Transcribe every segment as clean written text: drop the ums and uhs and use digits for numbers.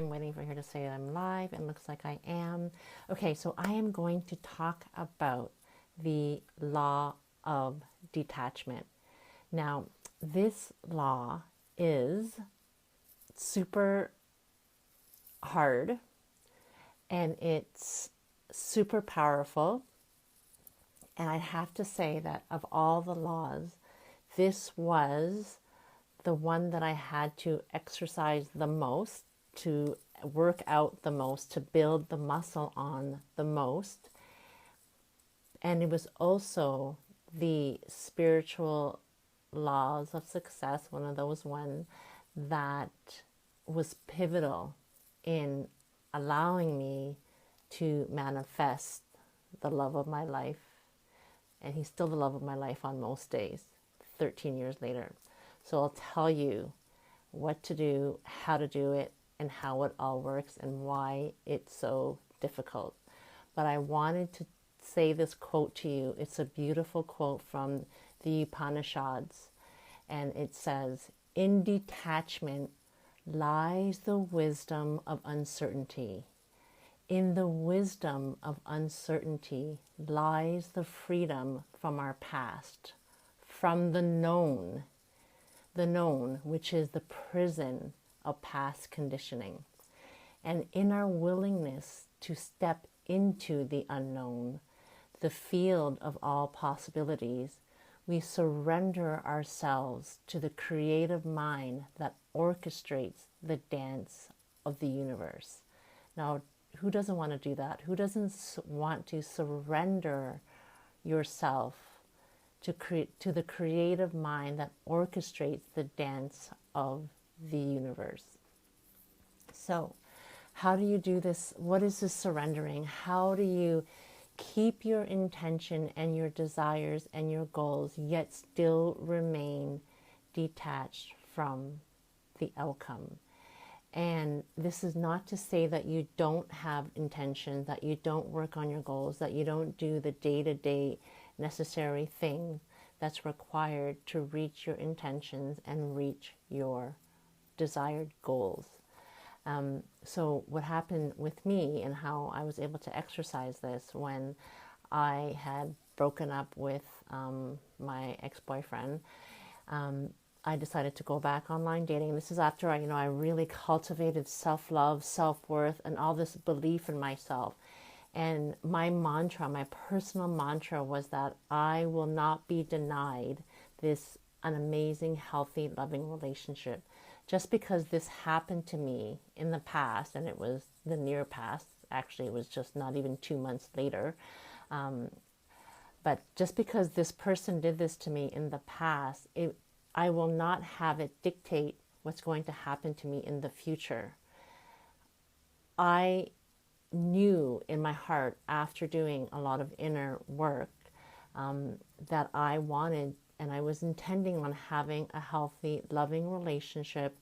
I'm waiting for her to say I'm live, and looks like I am. Okay, so I am going to talk about the law of detachment. Now, this law is super hard and it's super powerful. And I have to say that of all the laws, this was the one that I had to exercise the most, to work out the most, to build the muscle on the most. And it was also the spiritual laws of success, one of those one that was pivotal in allowing me to manifest the love of my life. And he's still the love of my life on most days, 13 years later. So I'll tell you what to do, how to do it, and how it all works and why it's so difficult. But I wanted to say this quote to you. It's a beautiful quote from the Upanishads. And it says, "In detachment lies the wisdom of uncertainty. In the wisdom of uncertainty lies the freedom from our past, from the known, which is the prison of past conditioning. And in our willingness to step into the unknown, the field of all possibilities, we surrender ourselves to the creative mind that orchestrates the dance of the universe." Now, who doesn't want to do that? Who doesn't want to surrender yourself to the creative mind that orchestrates the dance of the universe? So, how do you do this? What is this surrendering? How do you keep your intention and your desires and your goals, yet still remain detached from the outcome? And this is not to say that you don't have intention, that you don't work on your goals, that you don't do the day-to-day necessary thing that's required to reach your intentions and reach your desired goals. So what happened with me and how I was able to exercise this when I had broken up with my ex-boyfriend, I decided to go back online dating. This is after I really cultivated self-love, self-worth, and all this belief in myself. And my mantra, my personal mantra, was that I will not be denied an amazing, healthy, loving relationship. Just because this happened to me in the past, and it was the near past, actually it was just not even 2 months later, but just because this person did this to me in the past, I will not have it dictate what's going to happen to me in the future. I knew in my heart, after doing a lot of inner work, that I wanted and I was intending on having a healthy, loving relationship,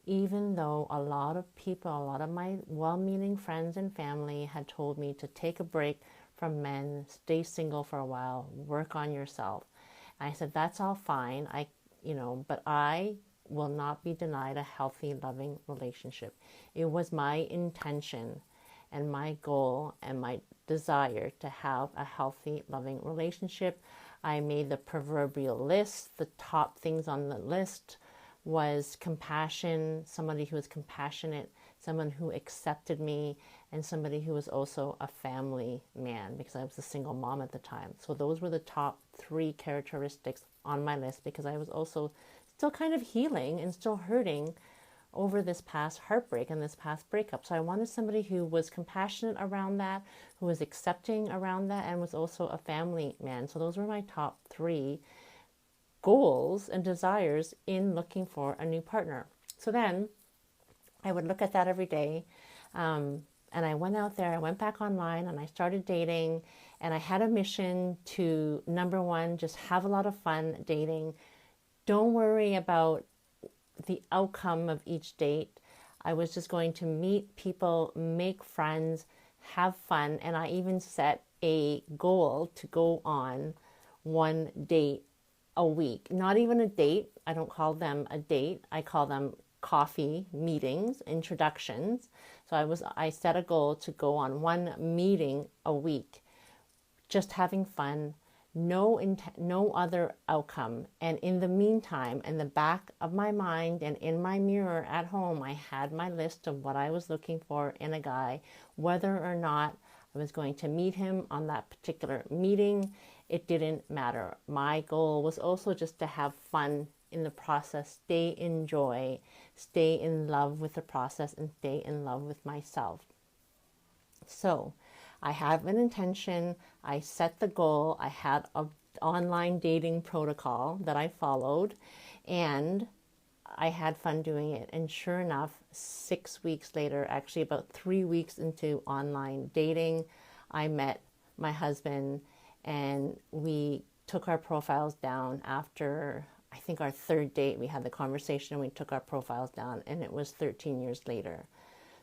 even though a lot of people, a lot of my well-meaning friends and family had told me to take a break from men, stay single for a while, work on yourself. And I said, that's all fine. But I will not be denied a healthy, loving relationship. It was my intention and my goal and my desire to have a healthy, loving relationship. I made the proverbial list. The top things on the list was compassion, somebody who was compassionate, someone who accepted me, and somebody who was also a family man, because I was a single mom at the time. So those were the top 3 characteristics on my list, because I was also still kind of healing and still hurting over this past heartbreak and this past breakup. So I wanted somebody who was compassionate around that, who was accepting around that, and was also a family man. So those were my top 3 goals and desires in looking for a new partner. So then I would look at that every day. And I went out there, I went back online and I started dating, and I had a mission to, number 1, just have a lot of fun dating. Don't worry about the outcome of each date. I was just going to meet people, make friends, have fun. And I even set a goal to go on 1 date a week. Not even a date. I don't call them a date. I call them coffee meetings, introductions. So I set a goal to go on one meeting a week, just having fun, no other outcome. And in the meantime, in the back of my mind and in my mirror at home, I had my list of what I was looking for in a guy, whether or not I was going to meet him on that particular meeting. It didn't matter. My goal was also just to have fun in the process, stay in joy, stay in love with the process, and stay in love with myself. So I have an intention, I set the goal, I had an online dating protocol that I followed, and I had fun doing it. And sure enough, 6 weeks later, actually about 3 weeks into online dating, I met my husband, and we took our profiles down after, I think, our third date. We had the conversation and we took our profiles down, and it was 13 years later.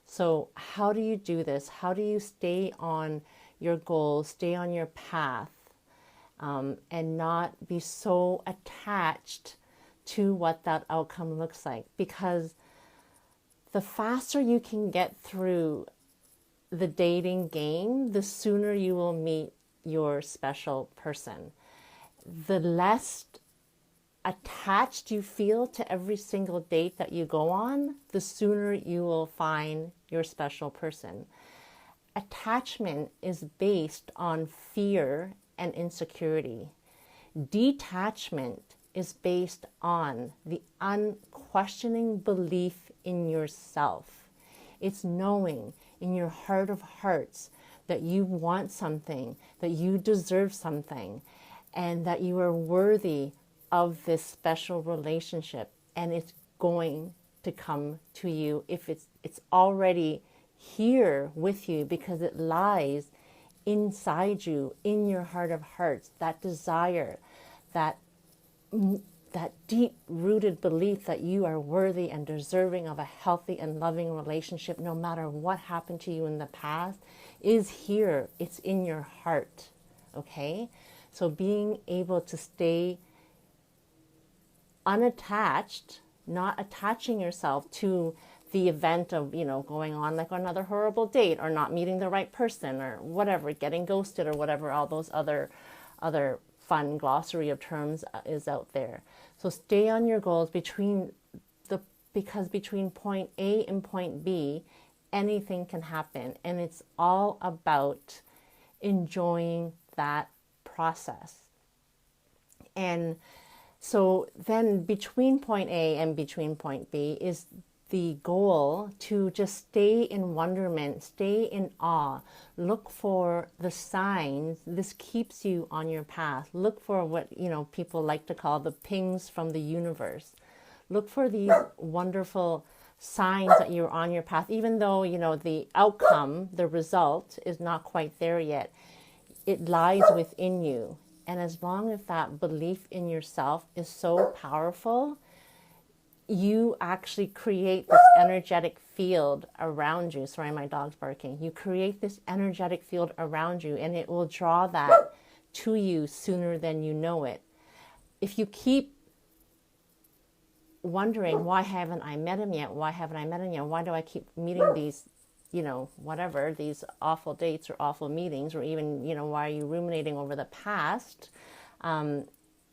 So how do you do this? How do you stay on your goals, stay on your path, and not be so attached to what that outcome looks like? Because the faster you can get through the dating game, the sooner you will meet your special person. The less attached you feel to every single date that you go on, the sooner you will find your special person. Attachment is based on fear and insecurity. Detachment is based on the unquestioning belief in yourself. It's knowing in your heart of hearts that you want something, that you deserve something, and that you are worthy of this special relationship, and it's going to come to you if it's already here with you, because it lies inside you, in your heart of hearts, that desire, that deep-rooted belief that you are worthy and deserving of a healthy and loving relationship, no matter what happened to you in the past, is here. It's in your heart, okay? So being able to stay unattached, not attaching yourself to the event of, going on like another horrible date, or not meeting the right person, or whatever, getting ghosted, or whatever, all those other fun glossary of terms is out there. So stay on your goals because between point A and point B, anything can happen, and it's all about enjoying that process. And so then between point A and between point B is the goal to just stay in wonderment, stay in awe, look for the signs. This keeps you on your path. Look for what, people like to call the pings from the universe. Look for these wonderful signs that you're on your path, even though, the outcome, the result is not quite there yet. It lies within you. And as long as that belief in yourself is so powerful, you actually create this energetic field around you. Sorry, my dog's barking. You create this energetic field around you, and it will draw that to you sooner than you know it. If you keep wondering, why haven't I met him yet? Why haven't I met him yet? Why do I keep meeting these, these awful dates or awful meetings, or even, why are you ruminating over the past?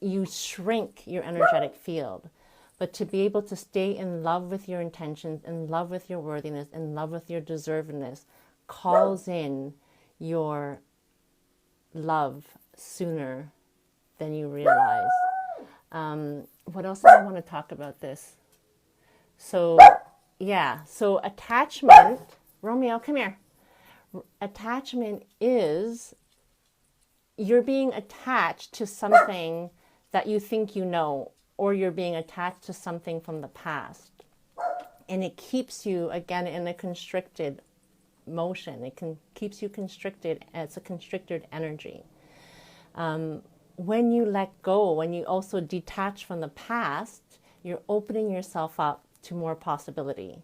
You shrink your energetic field. But to be able to stay in love with your intentions, in love with your worthiness, in love with your deservedness, calls in your love sooner than you realize. What else do I want to talk about this? So attachment, Romeo, come here. Attachment is you're being attached to something that you think you know, or you're being attached to something from the past. And it keeps you, again, in a constricted motion. Keeps you constricted. It's a constricted energy. When you let go, when you also detach from the past, you're opening yourself up to more possibility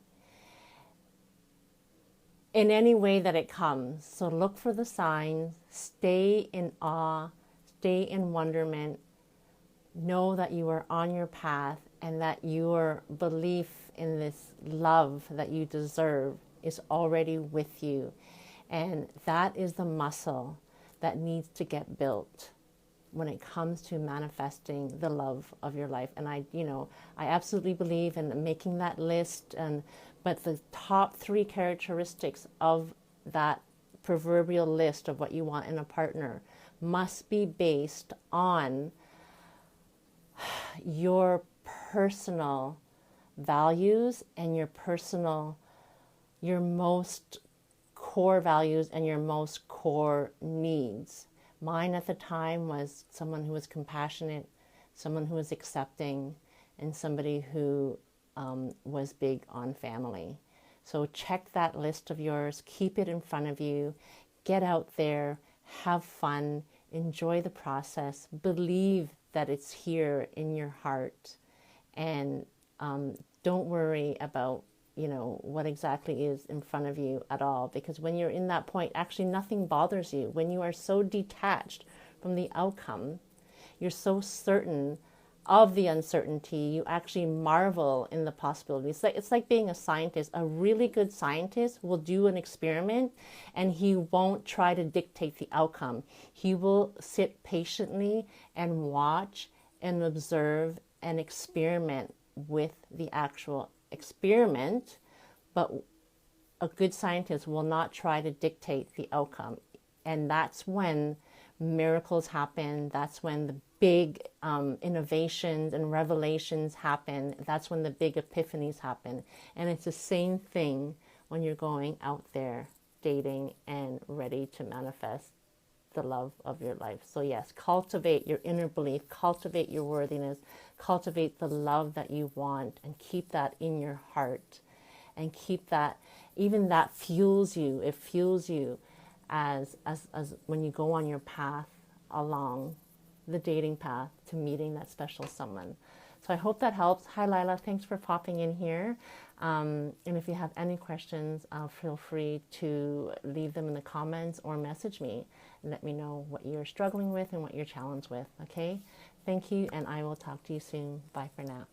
in any way that it comes. So look for the signs, stay in awe, stay in wonderment, know that you are on your path, and that your belief in this love that you deserve is already with you. And that is the muscle that needs to get built when it comes to manifesting the love of your life. And I absolutely believe in making that list, but the top 3 characteristics of that proverbial list of what you want in a partner must be based on your personal values and your most core values and your most core needs. Mine at the time was someone who was compassionate, someone who was accepting, and somebody who was big on family. So check that list of yours, keep it in front of you, get out there, have fun, enjoy the process, believe that it's here in your heart, and don't worry about what exactly is in front of you at all, because when you're in that point, actually nothing bothers you. When you are so detached from the outcome, you're so certain of the uncertainty, you actually marvel in the possibilities. It's like being a scientist. A really good scientist will do an experiment and he won't try to dictate the outcome. He will sit patiently and watch and observe and experiment with the actual experiment, but a good scientist will not try to dictate the outcome. And that's when miracles happen. That's when the big innovations and revelations happen. That's when the big epiphanies happen. And it's the same thing when you're going out there dating and ready to manifest the love of your life. So yes, cultivate your inner belief, cultivate your worthiness, cultivate the love that you want, and keep that in your heart, and keep that, even that fuels you. It fuels you as when you go on your path along the dating path to meeting that special someone. So I hope that helps. Hi Lila, thanks for popping in here. And if you have any questions, feel free to leave them in the comments or message me and let me know what you're struggling with and what you're challenged with. Okay, thank you, and I will talk to you soon. Bye for now.